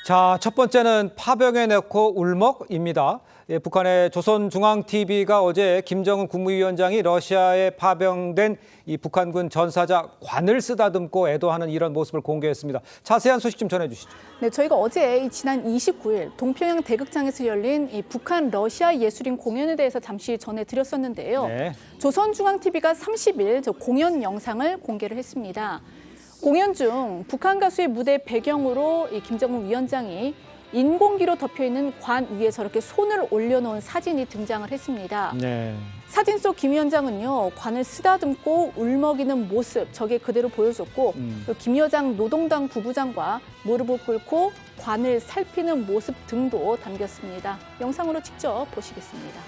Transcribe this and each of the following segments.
자, 첫 번째는 파병에 넣고 울먹입니다. 예, 북한의 조선중앙TV가 어제 김정은 국무위원장이 러시아에 파병된 이 북한군 전사자 관을 쓰다듬고 애도하는 이런 모습을 공개했습니다. 자세한 소식 좀 전해주시죠. 네, 저희가 어제 지난 29일 동평양 대극장에서 열린 이 북한 러시아 예술인 공연에 대해서 잠시 전해드렸었는데요. 네. 조선중앙TV가 30일 공연 영상을 공개를 했습니다. 공연 중 북한 가수의 무대 배경으로 이 김정은 위원장이 인공기로 덮여있는 관 위에 저렇게 손을 올려놓은 사진이 등장을 했습니다. 네. 사진 속 김 위원장은요, 관을 쓰다듬고 울먹이는 모습 저게 그대로 보여줬고 또 김 여장 노동당 부부장과 무릎을 꿇고 관을 살피는 모습 등도 담겼습니다. 영상으로 직접 보시겠습니다.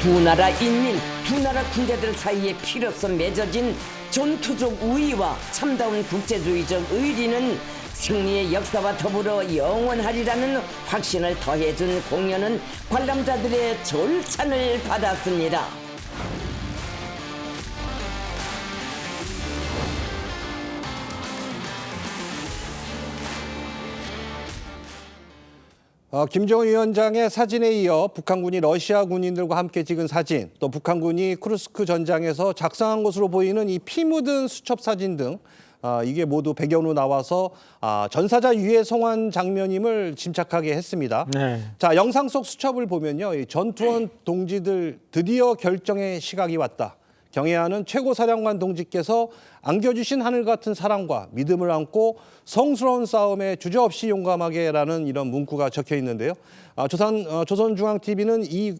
두 나라 인민, 두 나라 군대들 사이에 피로써 맺어진 전투적 우위와 참다운 국제주의적 의리는 승리의 역사와 더불어 영원하리라는 확신을 더해준 공연은 관람자들의 절찬을 받았습니다. 김정은 위원장의 사진에 이어 북한군이 러시아 군인들과 함께 찍은 사진, 또 북한군이 쿠르스크 전장에서 작성한 것으로 보이는 이 피 묻은 수첩 사진 등 이게 모두 배경으로 나와서 전사자 유해 송환 장면임을 짐작하게 했습니다. 네. 자, 영상 속 수첩을 보면요, 이 전투원 동지들 드디어 결정의 시각이 왔다. 경애하는 최고사령관 동지께서 안겨주신 하늘 같은 사랑과 믿음을 안고 성스러운 싸움에 주저없이 용감하게라는 이런 문구가 적혀 있는데요. 조선중앙TV는 이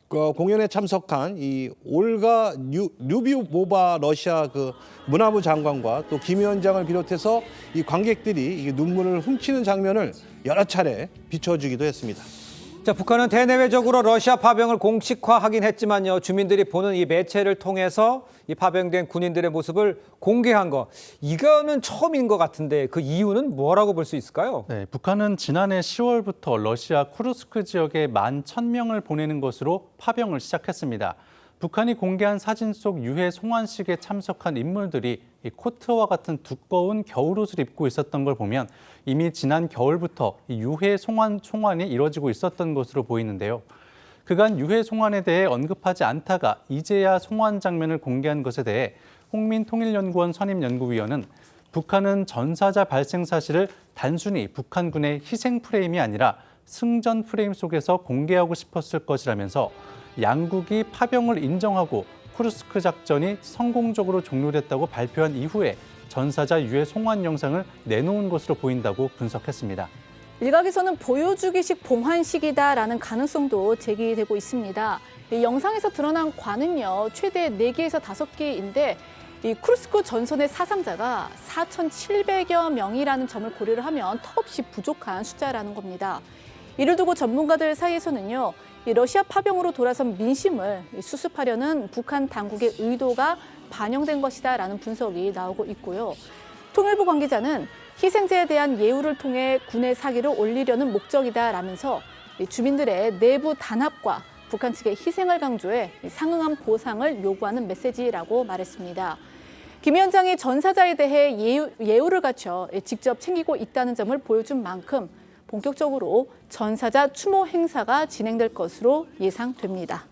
공연에 참석한 이 올가 류비모바 러시아 그 문화부 장관과 또 김 위원장을 비롯해서 이 관객들이 눈물을 훔치는 장면을 여러 차례 비춰주기도 했습니다. 자, 북한은 대내외적으로 러시아 파병을 공식화하긴 했지만요. 주민들이 보는 이 매체를 통해서 이 파병된 군인들의 모습을 공개한 거, 이거는 처음인 것 같은데 그 이유는 뭐라고 볼 수 있을까요? 네, 북한은 지난해 10월부터 러시아 쿠르스크 지역에 11,000명을 보내는 것으로 파병을 시작했습니다. 북한이 공개한 사진 속 유해 송환식에 참석한 인물들이 이 코트와 같은 두꺼운 겨울옷을 입고 있었던 걸 보면 이미 지난 겨울부터 이 유해 송환이 이뤄지고 있었던 것으로 보이는데요. 그간 유해 송환에 대해 언급하지 않다가 이제야 송환 장면을 공개한 것에 대해 홍민통일연구원 선임연구위원은 북한은 전사자 발생 사실을 단순히 북한군의 희생 프레임이 아니라 승전 프레임 속에서 공개하고 싶었을 것이라면서 양국이 파병을 인정하고 쿠르스크 작전이 성공적으로 종료됐다고 발표한 이후에 전사자 유해 송환 영상을 내놓은 것으로 보인다고 분석했습니다. 일각에서는 보여주기식 봉환식이다라는 가능성도 제기되고 있습니다. 이 영상에서 드러난 관은요, 최대 4개에서 5개인데 이 쿠르스크 전선의 사상자가 4,700여 명이라는 점을 고려를 하면 턱없이 부족한 숫자라는 겁니다. 이를 두고 전문가들 사이에서는요, 이 러시아 파병으로 돌아선 민심을 수습하려는 북한 당국의 의도가 반영된 것이다라는 분석이 나오고 있고요. 통일부 관계자는 희생자에 대한 예우를 통해 군의 사기를 올리려는 목적이다라면서 주민들의 내부 단합과 북한 측의 희생을 강조해 상응한 보상을 요구하는 메시지라고 말했습니다. 김 위원장이 전사자에 대해 예우를 갖춰 직접 챙기고 있다는 점을 보여준 만큼 본격적으로 전사자 추모 행사가 진행될 것으로 예상됩니다.